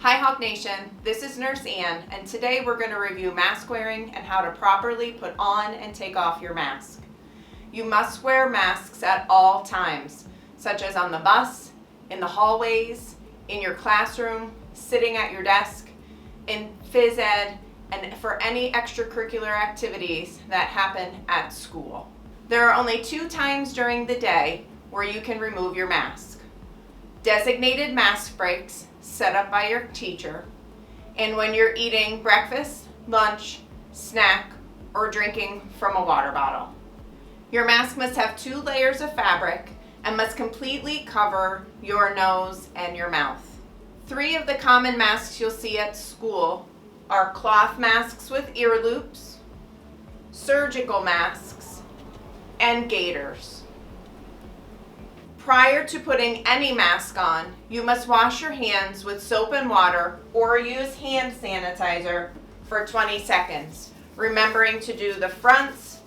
Hi Hawk Nation, this is Nurse Ann, and today we're going to review mask wearing and how to properly put on and take off your mask. You must wear masks at all times, such as on the bus, in the hallways, in your classroom, sitting at your desk, in phys ed, and for any extracurricular activities that happen at school. There are only 2 times during the day where you can remove your mask. Designated mask breaks set up by your teacher, and when you're eating breakfast, lunch, snack, or drinking from a water bottle. Your mask must have 2 layers of fabric and must completely cover your nose and your mouth. 3 of the common masks you'll see at school are cloth masks with ear loops, surgical masks, and gaiters. Prior to putting any mask on, you must wash your hands with soap and water or use hand sanitizer for 20 seconds, remembering to do the fronts,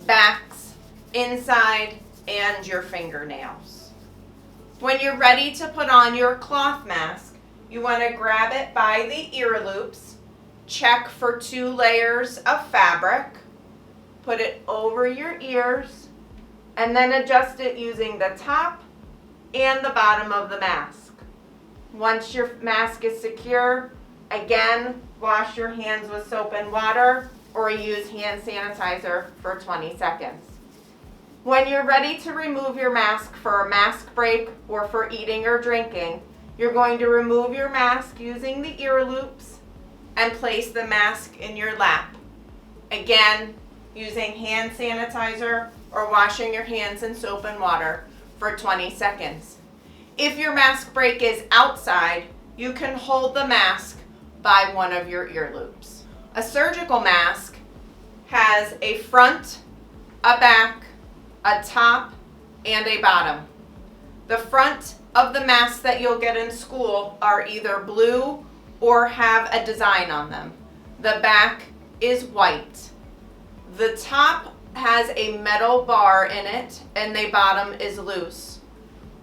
backs, inside, and your fingernails. When you're ready to put on your cloth mask, you want to grab it by the ear loops, check for 2 layers of fabric, put it over your ears, and then adjust it using the top and the bottom of the mask. Once your mask is secure, again, wash your hands with soap and water or use hand sanitizer for 20 seconds. When you're ready to remove your mask for a mask break or for eating or drinking, you're going to remove your mask using the ear loops and place the mask in your lap. Again, using hand sanitizer or washing your hands in soap and water for 20 seconds. If your mask break is outside, you can hold the mask by one of your ear loops. A surgical mask has a front, a back, a top, and a bottom. The front of the masks that you'll get in school are either blue or have a design on them. The back is white. The top has a metal bar in it and the bottom is loose.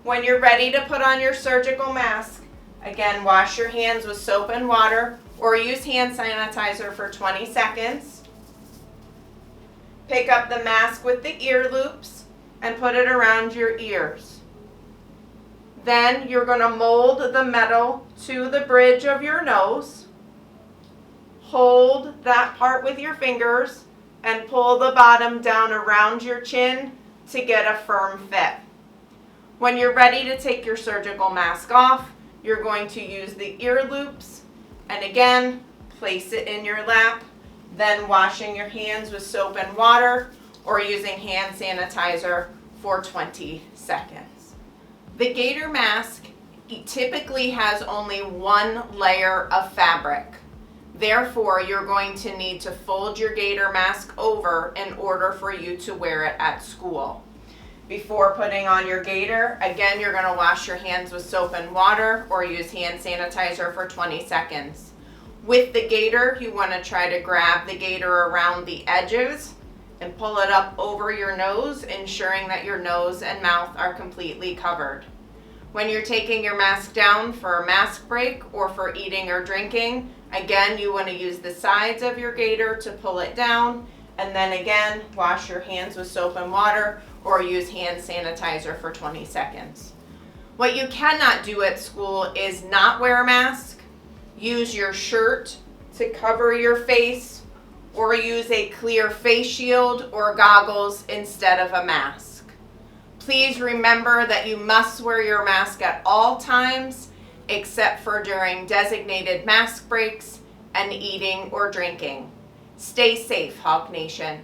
When you're ready to put on your surgical mask, again, wash your hands with soap and water or use hand sanitizer for 20 seconds. Pick up the mask with the ear loops and put it around your ears. Then you're going to mold the metal to the bridge of your nose. Hold that part with your fingers and pull the bottom down around your chin to get a firm fit. When you're ready to take your surgical mask off, you're going to use the ear loops and again, place it in your lap, then washing your hands with soap and water or using hand sanitizer for 20 seconds. The gaiter mask typically has only 1 layer of fabric. Therefore, you're going to need to fold your gaiter mask over in order for you to wear it at school. Before putting on your gaiter, again, you're going to wash your hands with soap and water or use hand sanitizer for 20 seconds. With the gaiter, you want to try to grab the gaiter around the edges and pull it up over your nose, ensuring that your nose and mouth are completely covered. When you're taking your mask down for a mask break or for eating or drinking, again, you want to use the sides of your gaiter to pull it down, and then again, wash your hands with soap and water or use hand sanitizer for 20 seconds. What you cannot do at school is not wear a mask, use your shirt to cover your face, or use a clear face shield or goggles instead of a mask. Please remember that you must wear your mask at all times except for during designated mask breaks and eating or drinking. Stay safe, Hawk Nation.